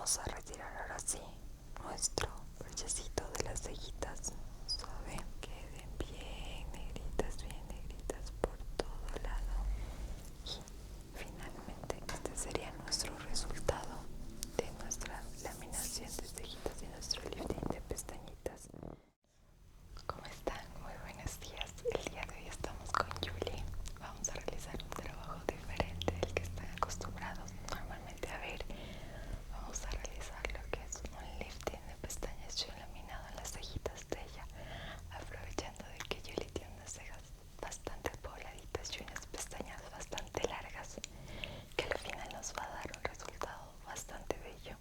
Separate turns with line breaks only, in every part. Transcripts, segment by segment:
Vamos a retirar ahora sí nuestro parchecito de las cejitas. Saben, queden bien negritas por todo lado. Y finalmente este sería nuestro resultado de nuestra laminación de cejitas y nuestro lifting de pestañitas. ¿Cómo están? Muy buenos días. El día de hoy estamos con Julie. Vamos a realizar un trabajo diferente del que están acostumbrados normalmente a ver. Vamos a realizar lo que es un lifting de pestañas yo laminado en las cejitas de ella, aprovechando de que Julie tiene unas cejas bastante pobladitas y unas pestañas bastante largas, que al final nos va a dar un resultado bastante bello.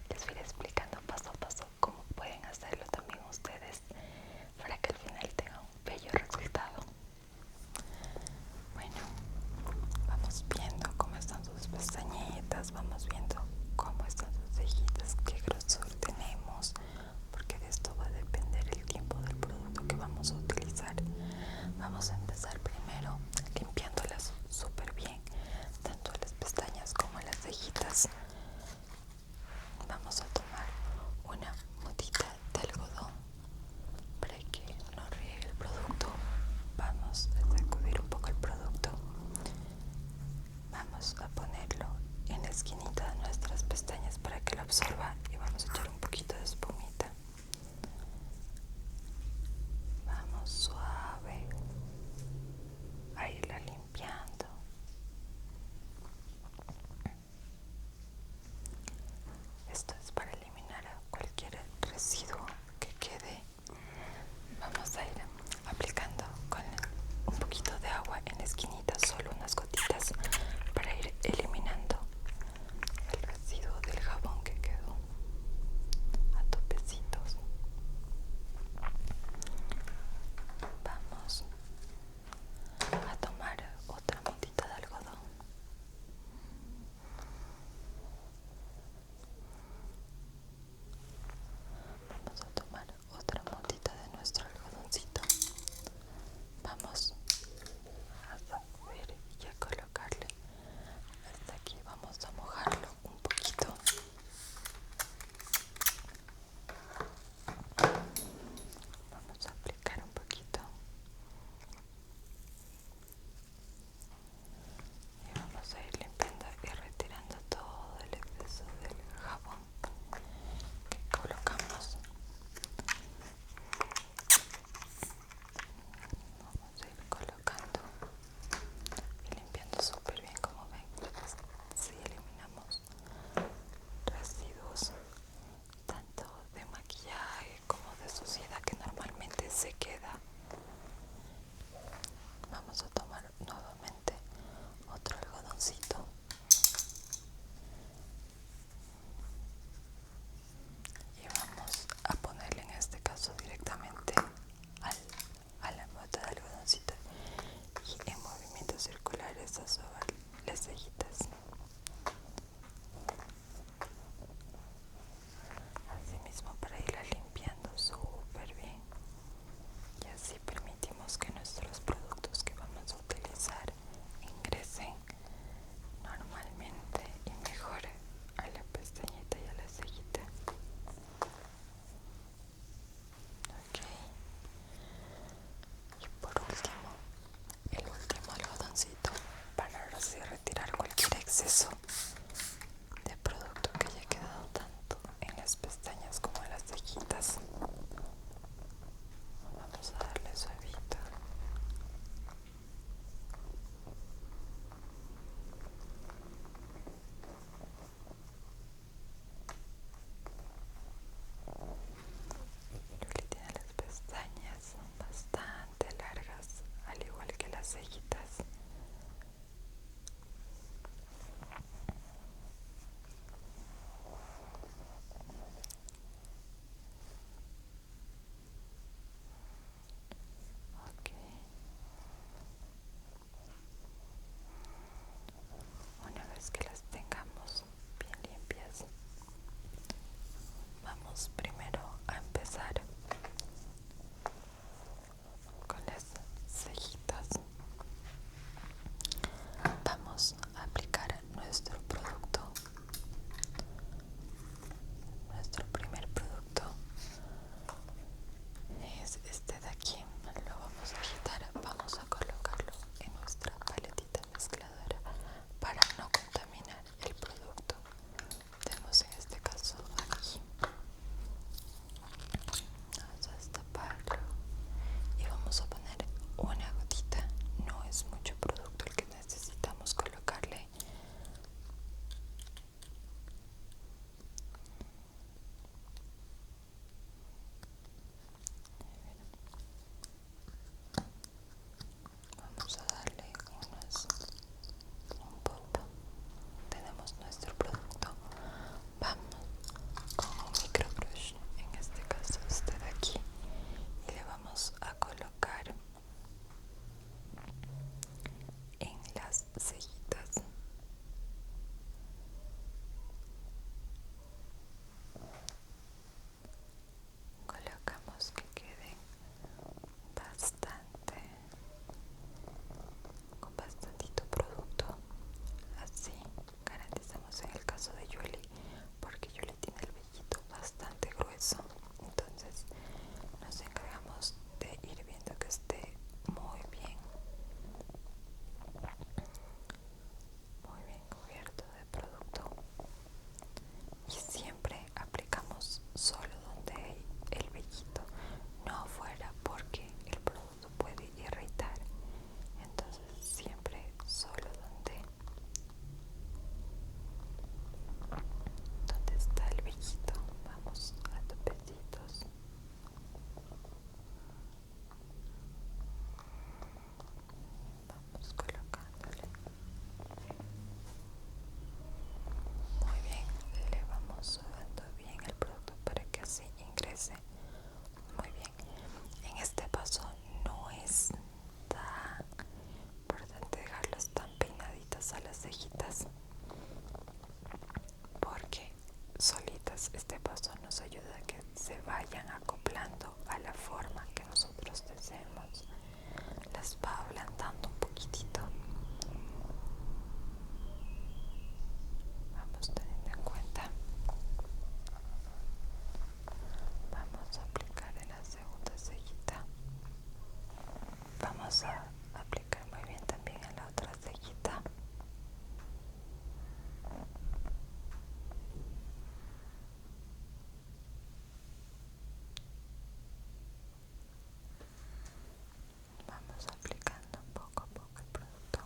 Les voy a ir explicando paso a paso cómo pueden hacerlo también ustedes para que al final tengan un bello resultado. Bueno, vamos viendo cómo están sus pestañitas, vamos viendo cómo están sus cejitas, qué grosor tenemos, porque de esto va a depender el tiempo del producto que vamos a utilizar. Vamos a empezar primero limpiándolas súper bien, tanto las pestañas como las cejitas. Vamos a tomar una motita de algodón para que no riegue el producto. Vamos a sacudir un poco el producto. Vamos a ponerlo en la esquinita de nuestras pestañas para que lo absorba y vamos a echar un poquito de espumita. Vamos suave a irla limpiando. nos ayuda a que se vayan acoplando a la forma que nosotros deseemos. Las va ablandando un poquitito. Vamos teniendo en cuenta. Vamos a aplicar en la segunda cejita. Vamos a aplicar muy bien también en la otra cejita. Vamos aplicando poco a poco el producto.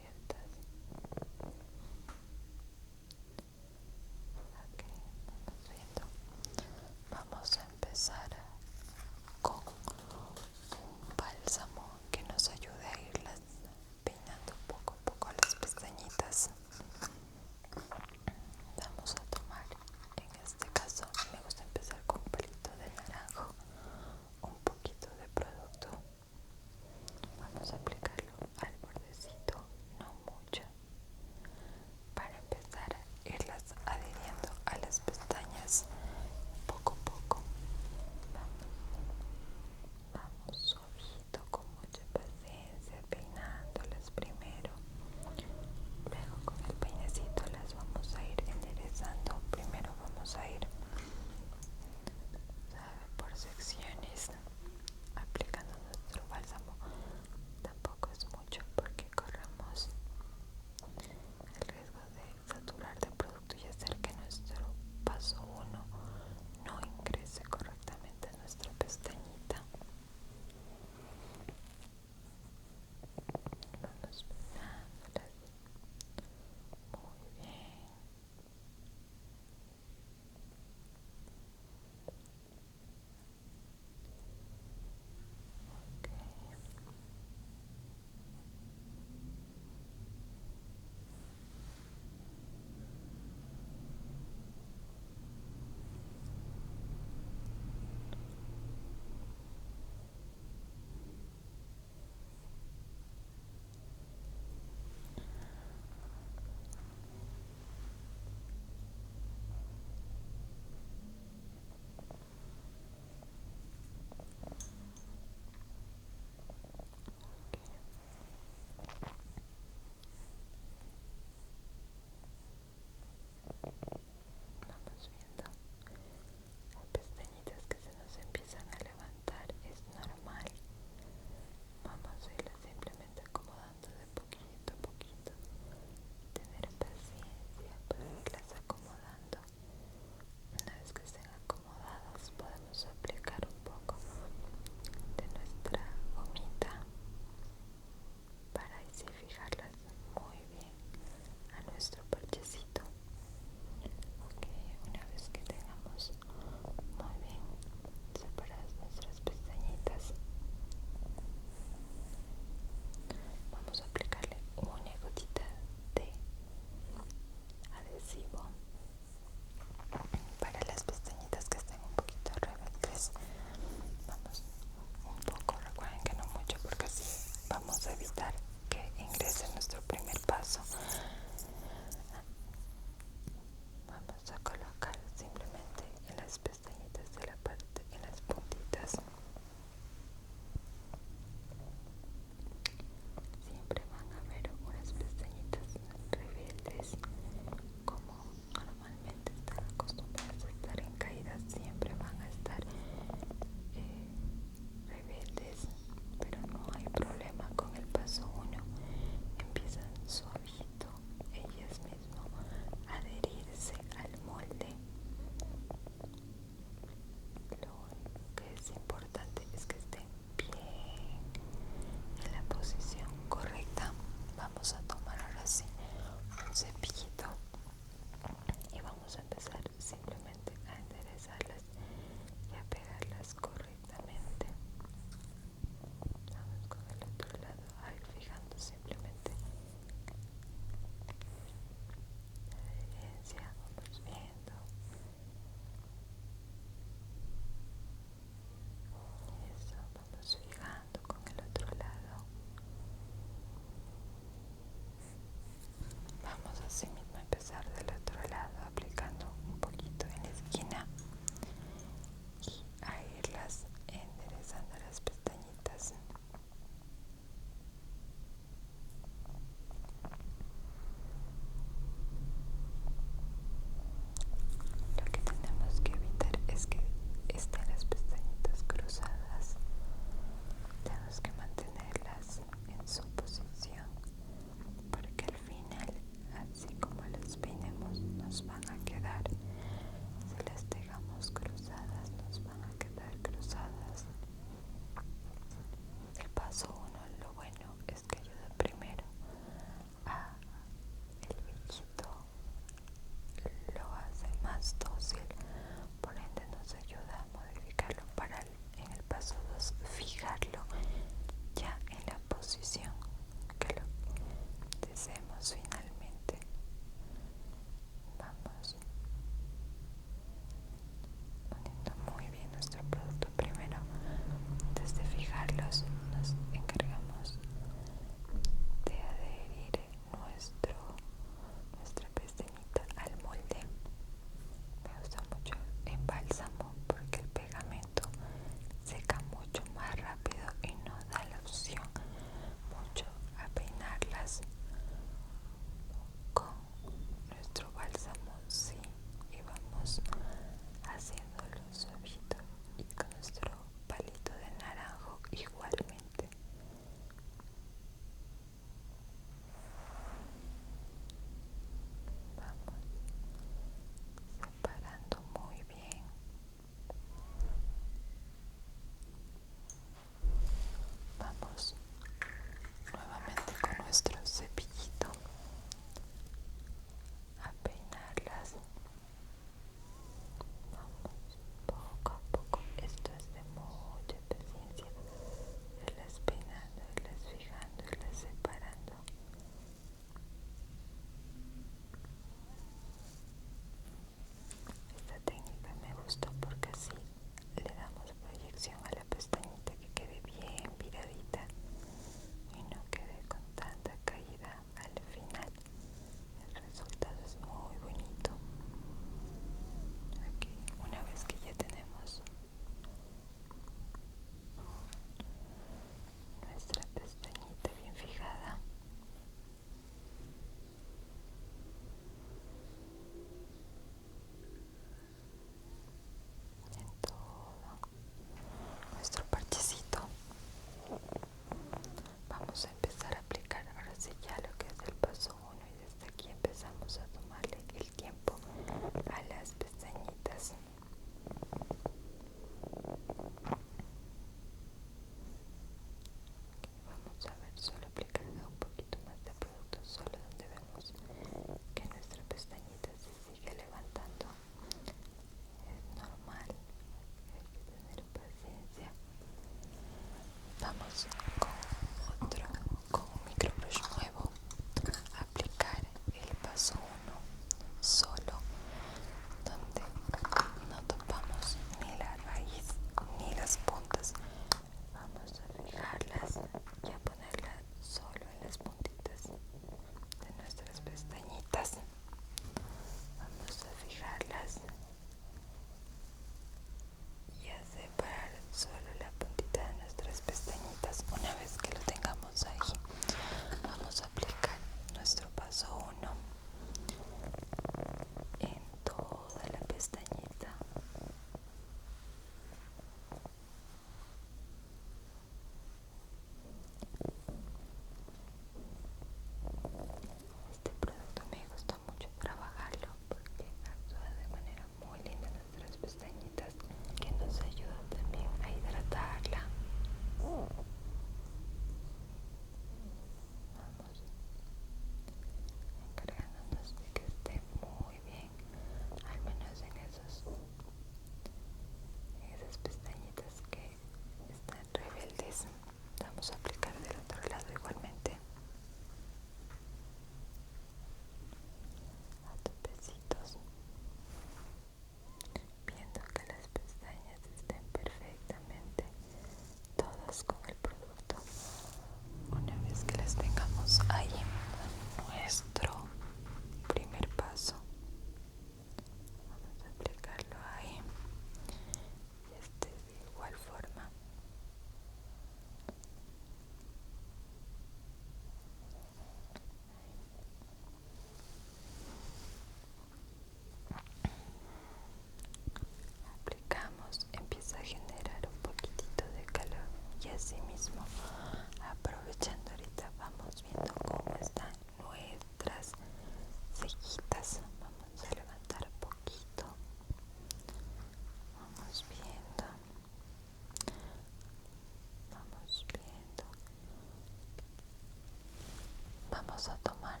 Vamos a tomar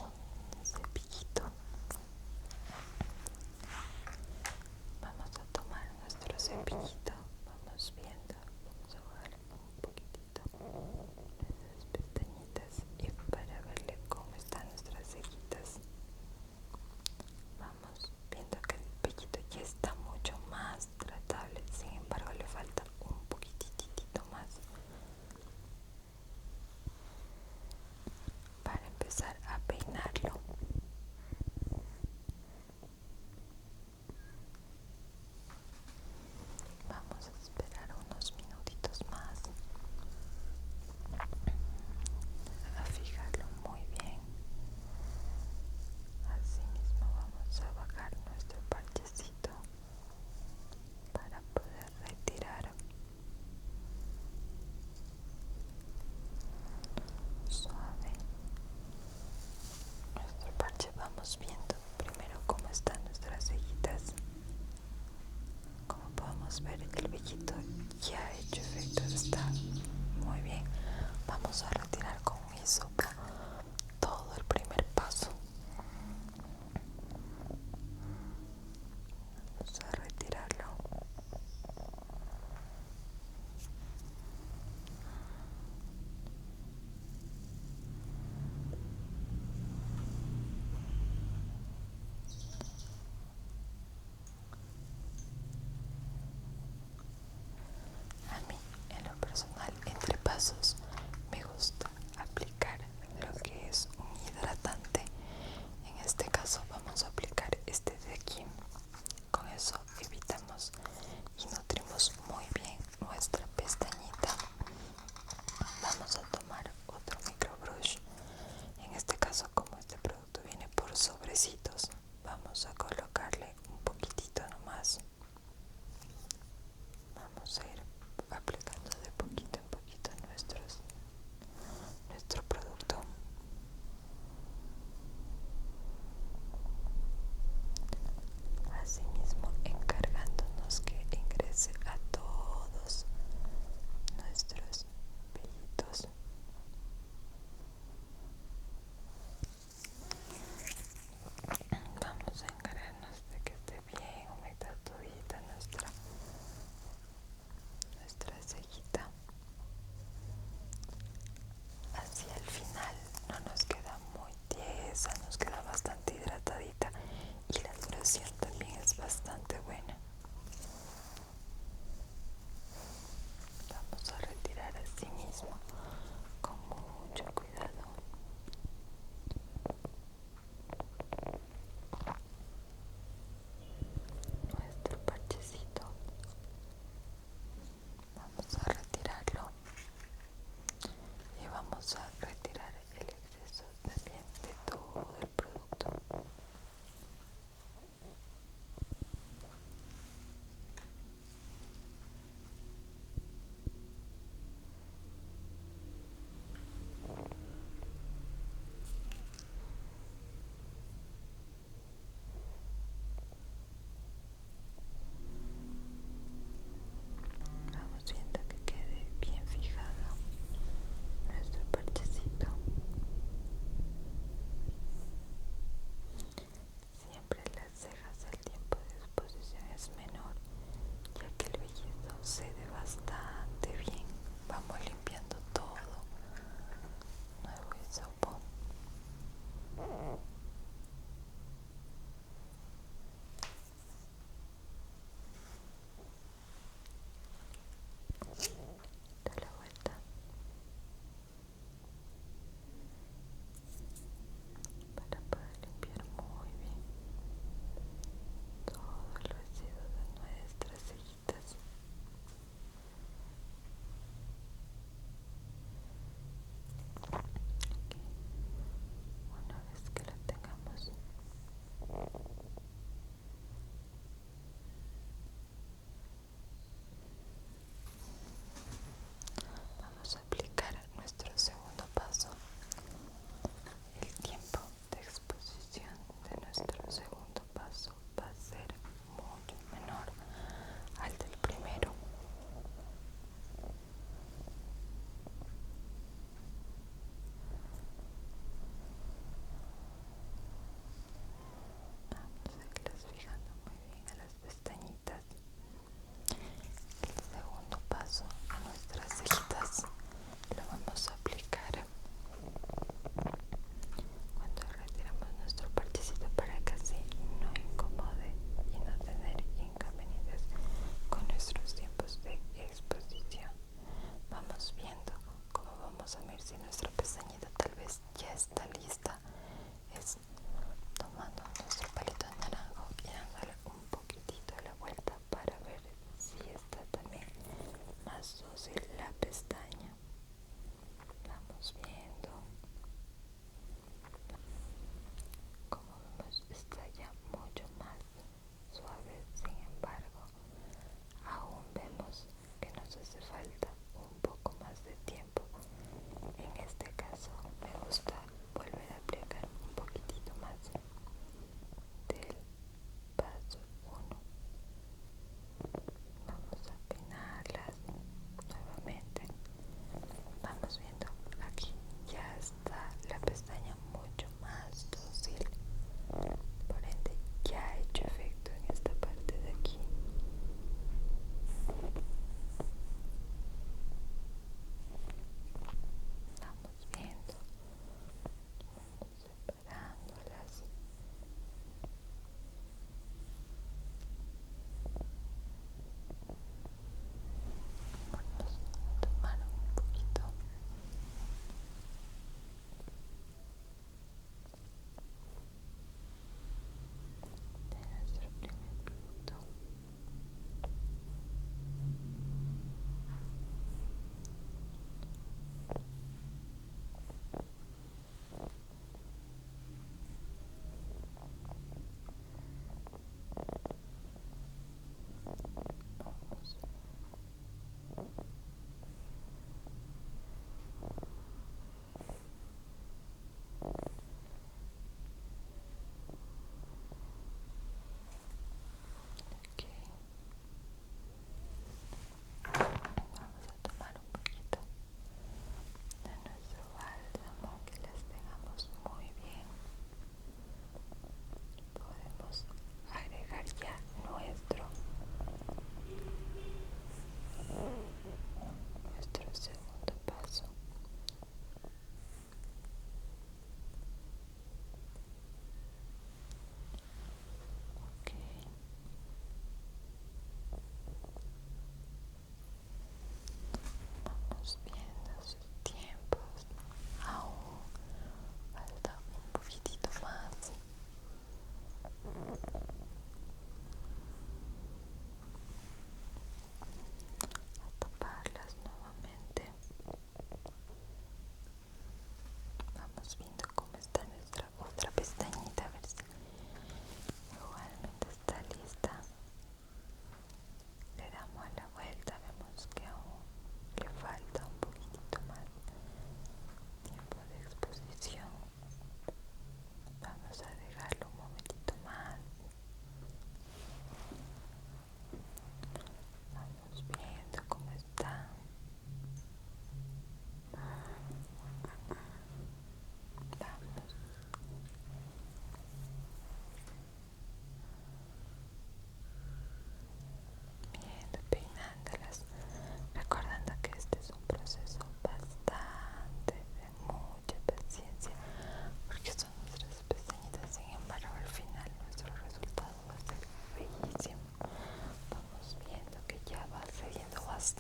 un cepillito. Vamos a tomar nuestro cepillito. Vamos viendo. Vamos a bajar un poquitito nuestras pestañitas y para verle cómo están nuestras cejitas. Vamos viendo que el pellito ya está mucho más tratable, sin embargo le falta un poquitito más para empezar a peinarlo. Vamos a esperar unos minutitos más a fijarlo muy bien. Así mismo vamos a bajar nuestro parchecito para poder retirar suave nuestro parche. Vamos viendo primero cómo están nuestras cejitas. Como podemos ver, el vellito ya ha hecho efecto, está muy bien. Vamos a retirar con un hisopo todo el primer paso. Vamos a retirarlo. A mí, en lo personal, entre pasos, me gusta aplicar lo que es un hidratante. En este caso vamos a aplicar este de aquí. Con eso evitamos y nutrimos muy bien nuestra pestañita. Vamos a tomar otro microbrush. En este caso, como este producto viene por sobrecitos, vamos a colocarle un poquitito nomás. Vamos a ir aplicando de poquito en poquito nuestros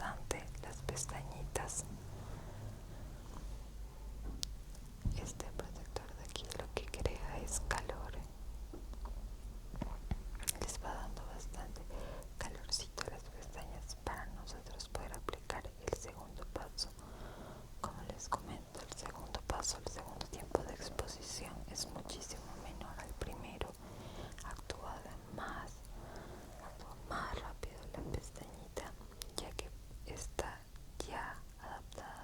bastante las pestañitas. Este protector de aquí lo que crea es calor, les va dando bastante calorcito a las pestañas para nosotros poder aplicar el segundo paso. Como les comento, el segundo paso, el segundo tiempo de exposición es muchísimo menor al primero. Actúa más rápido la pestañita, ya que está ya adaptada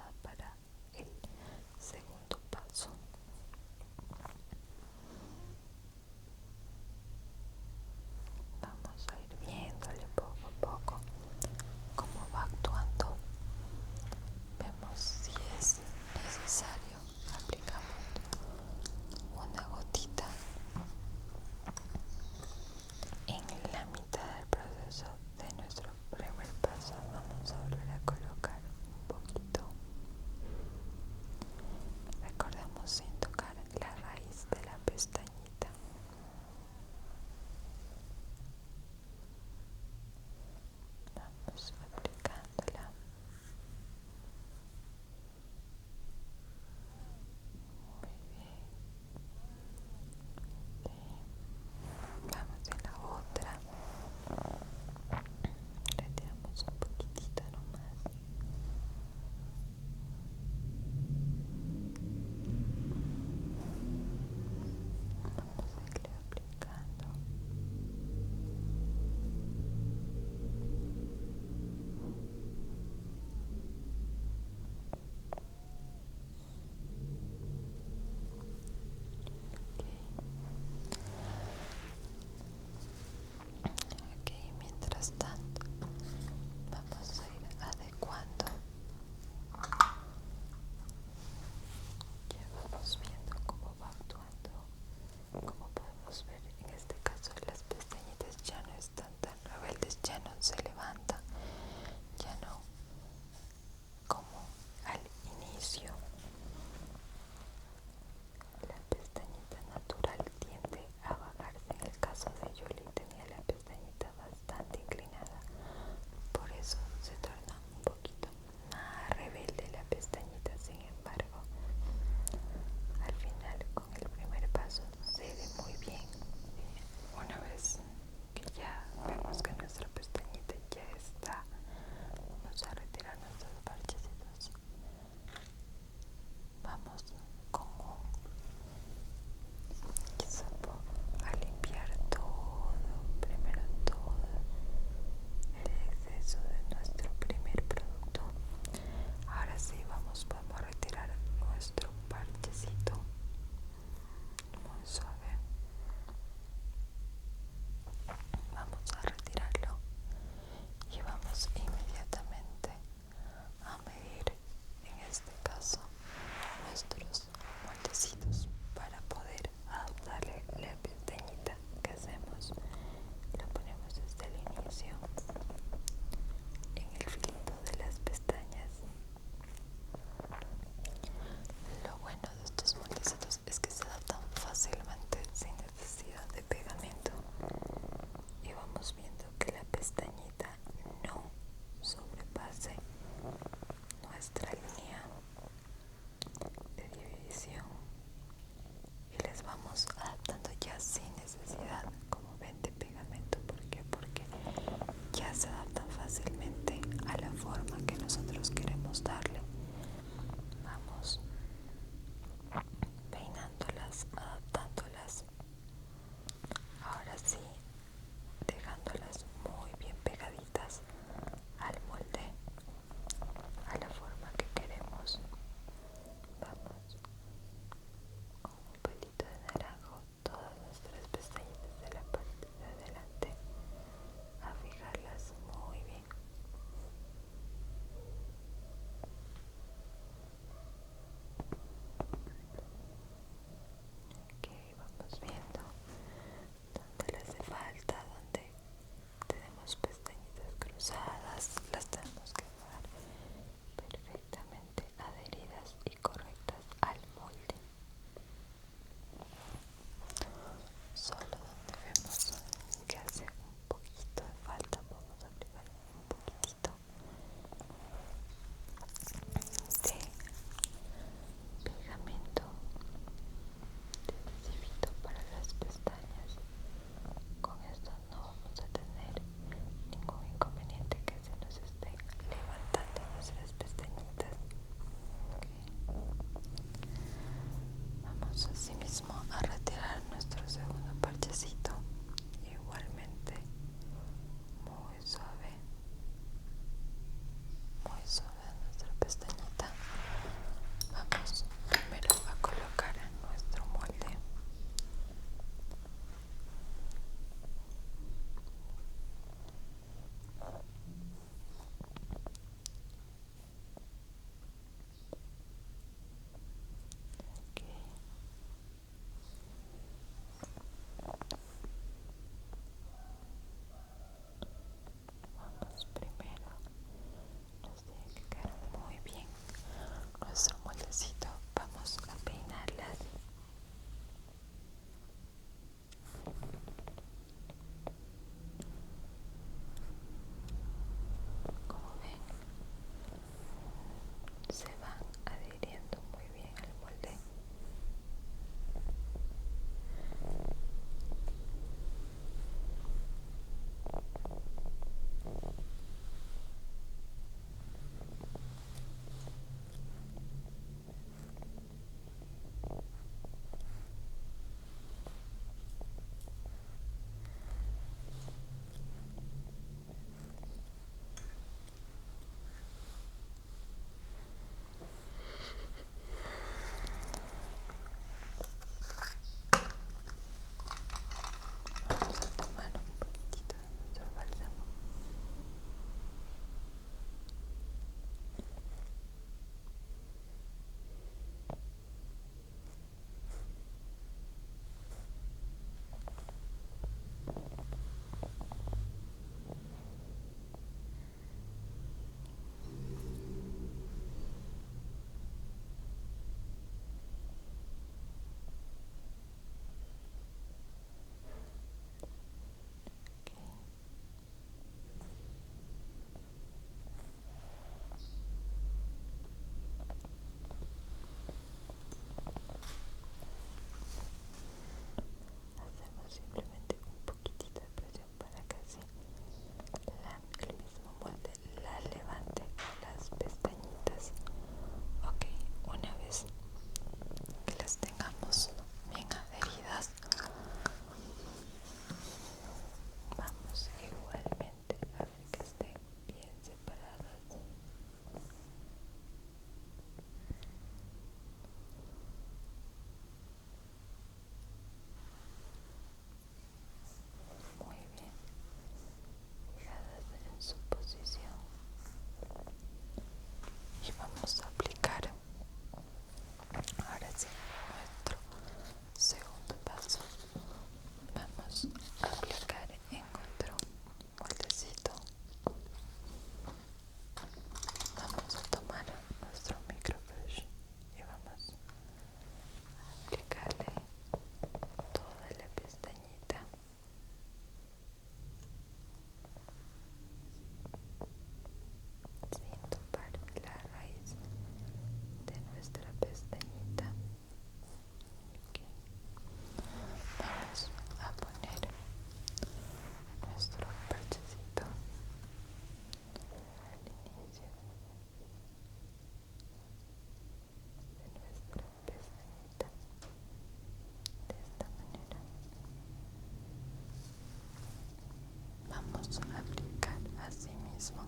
mismo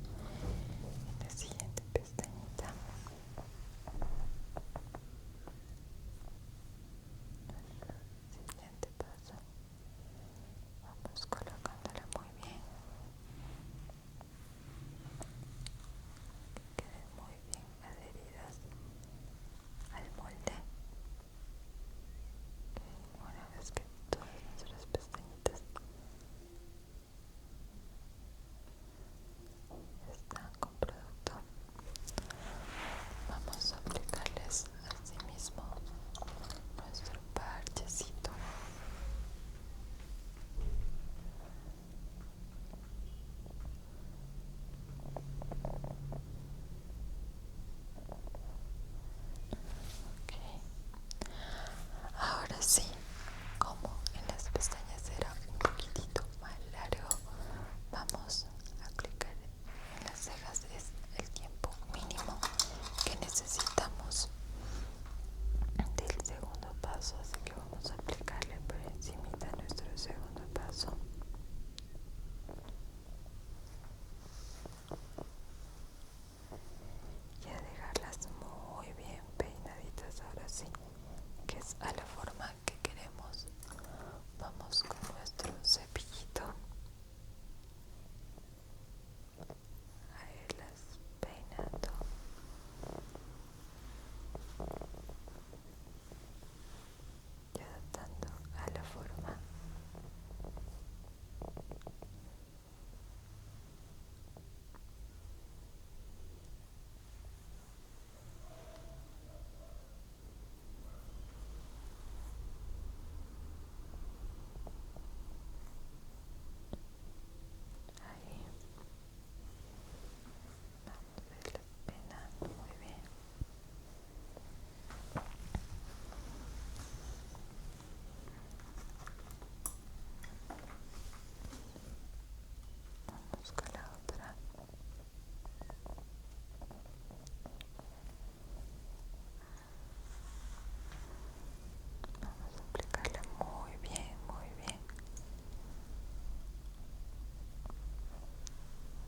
en la siguiente pestañita. Siguiente paso, vamos colocándola muy bien, que queden muy bien adheridas al molde. Una vez que todas nuestras pestañitas están con producto, vamos a aplicarles así mismo nuestro parchecito. Okay. Ahora sí, como en las pestañas era un poquitito más largo, vamos a aplicar en las cejas. Es el tiempo mínimo que necesitamos del segundo paso, así que vamos a aplicarle por encima de nuestro segundo paso. Y a dejarlas muy bien peinaditas, ahora sí, que es a la forma que queremos. Vamos con nuestro cepillito a irlas peinando. Y adaptando a la forma. Ahí vamos a irlas peinando muy bien. Vamos con la otra. Vamos a aplicarla muy bien, muy bien.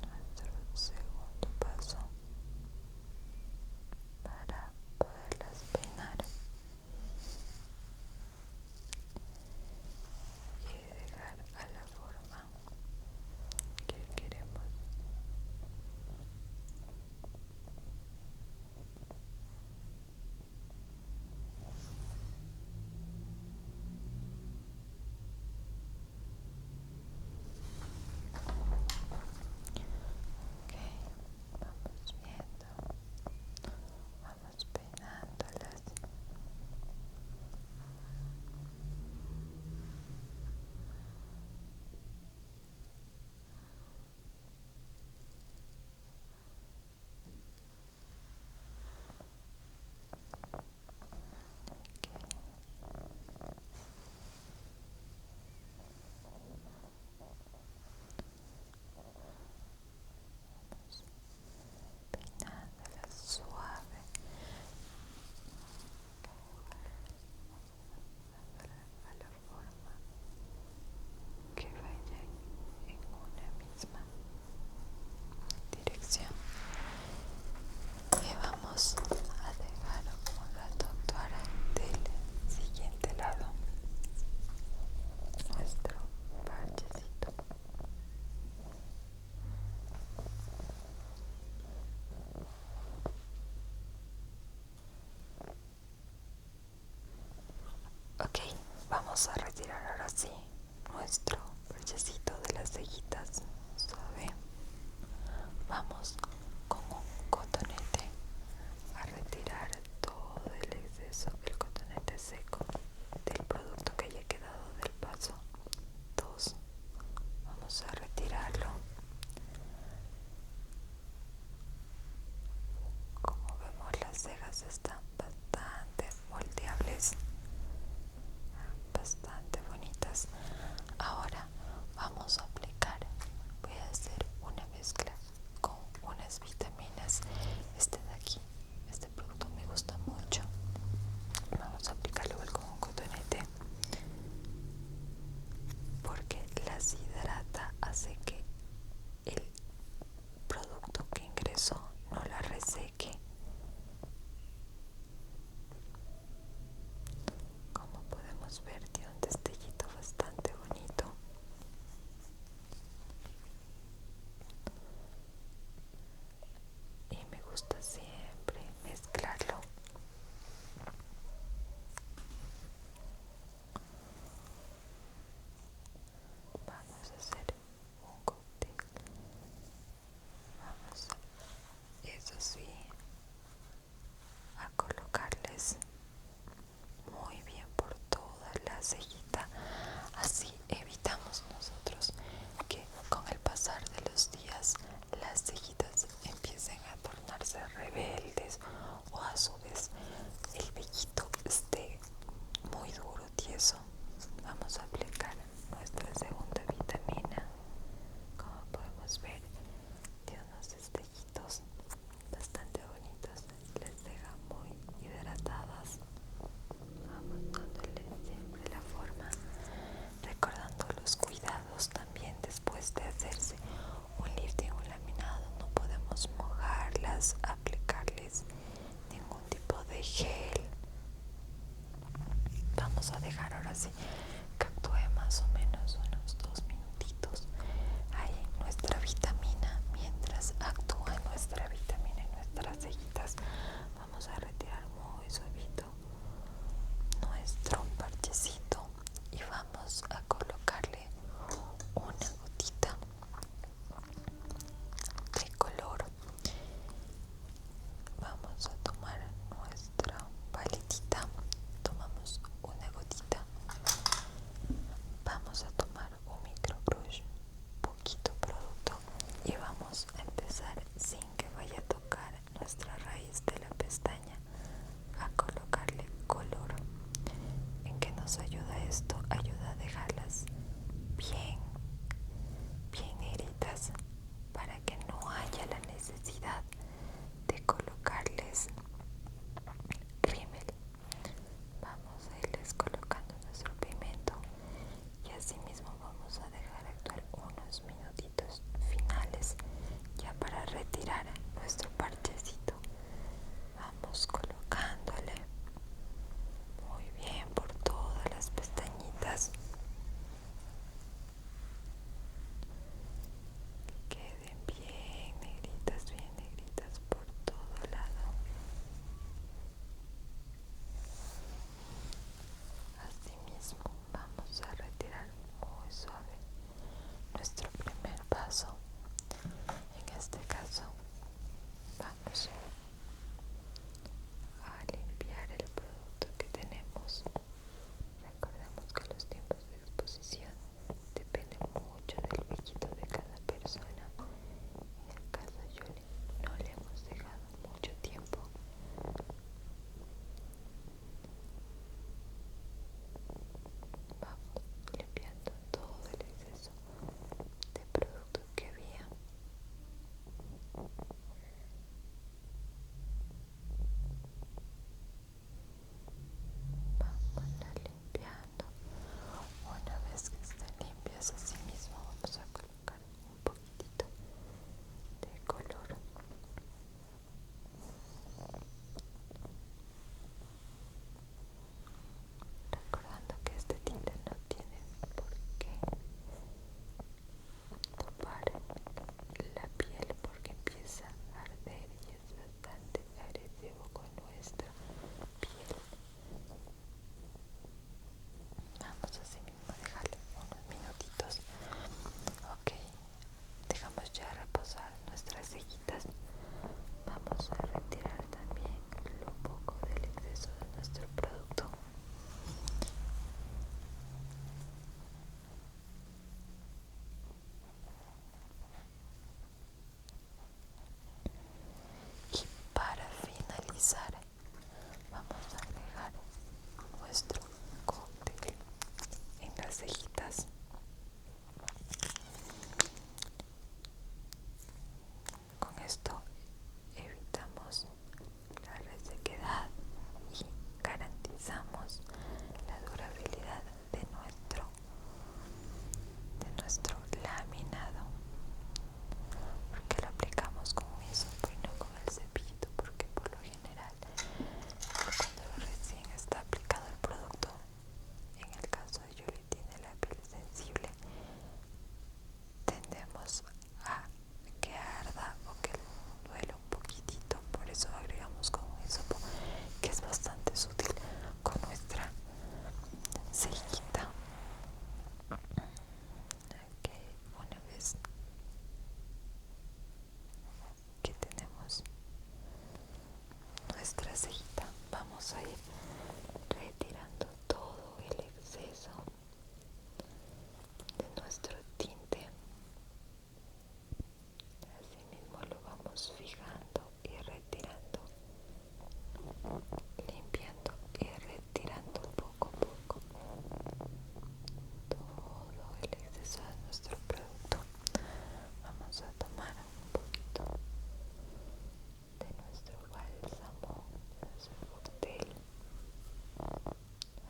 Nuestro segundo paso para poderlas peinar y dejar a la forma que queremos. Ok, vamos viendo, vamos peinándolas. Peinándolas suave, a la forma que vayan en una misma dirección. Y vamos a dejar un rato actuar del siguiente lado nuestro parchecito. Ok, vamos a retirar ahora sí nuestro parchecito de las cejitas suave. Vamos con un cotonete a retirar todo el exceso, el cotonete seco del producto que haya quedado del paso 2. Vamos a retirarlo. Como vemos, las cejas están bastante moldeables, bastante bonitas. Ahora vamos a aplicar, voy a hacer una mezcla con una vamos a ir retirando todo el exceso de nuestro tinte. Asimismo lo vamos fijando y retirando, limpiando y retirando poco a poco todo el exceso de nuestro producto. Vamos a tomar un poquito de nuestro bálsamo, de nuestro cóctel.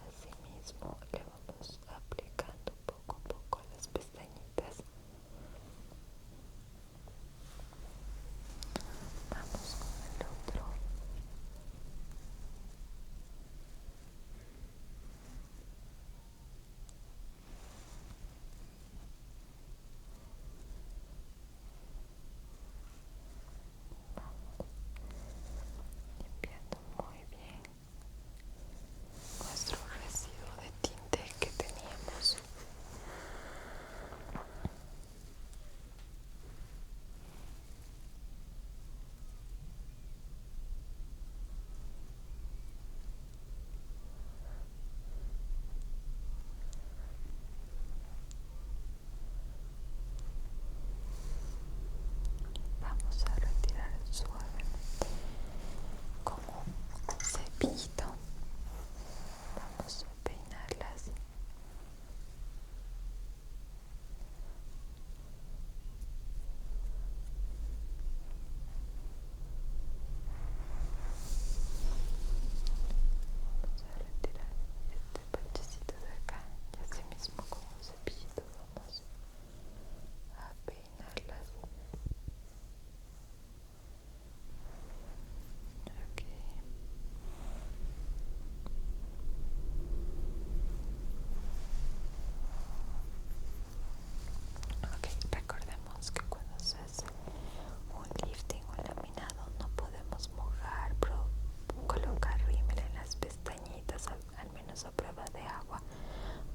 Asimismo le vamos aplicando poco a poco a las pestañitas. Vamos con el otro. Vamos limpiando muy bien nuestro residuo de tinte que teníamos. Vamos a retirar suavemente con un cepillito. Vamos a peinarlas. Vamos a retirar este parchecito de acá y así mismo con un cepillito vamos a peinarlas. Ok, recordemos que cuando se hace un lifting o laminado no podemos mojar, colocar rímel en las pestañitas, al menos a prueba de agua,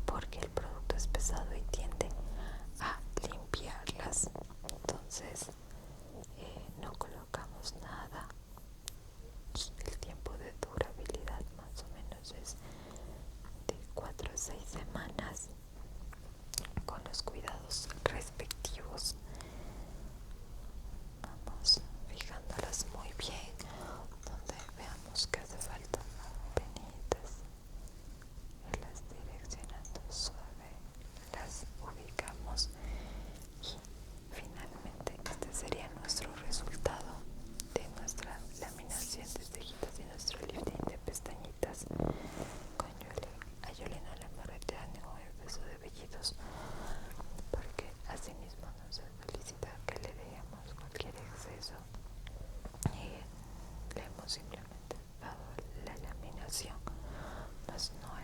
porque el producto es pesado y tiende a limpiarlas. Entonces no colocamos nada. El tiempo de durabilidad más o menos es de 4 a 6 semanas con los cuidados respectivos. Vamos fijándolas muy bien donde veamos que hace falta penitas y las direccionando suave, las ubicamos y finalmente este sería nuestro resultado de nuestra laminación de cejitas y nuestro lifting de pestañitas con Yoli. A Yoli no le hemos retirado ningún exceso de vellitos porque así mismo nos solicita que le dejemos cualquier exceso y le hemos simplemente dado la laminación, pues no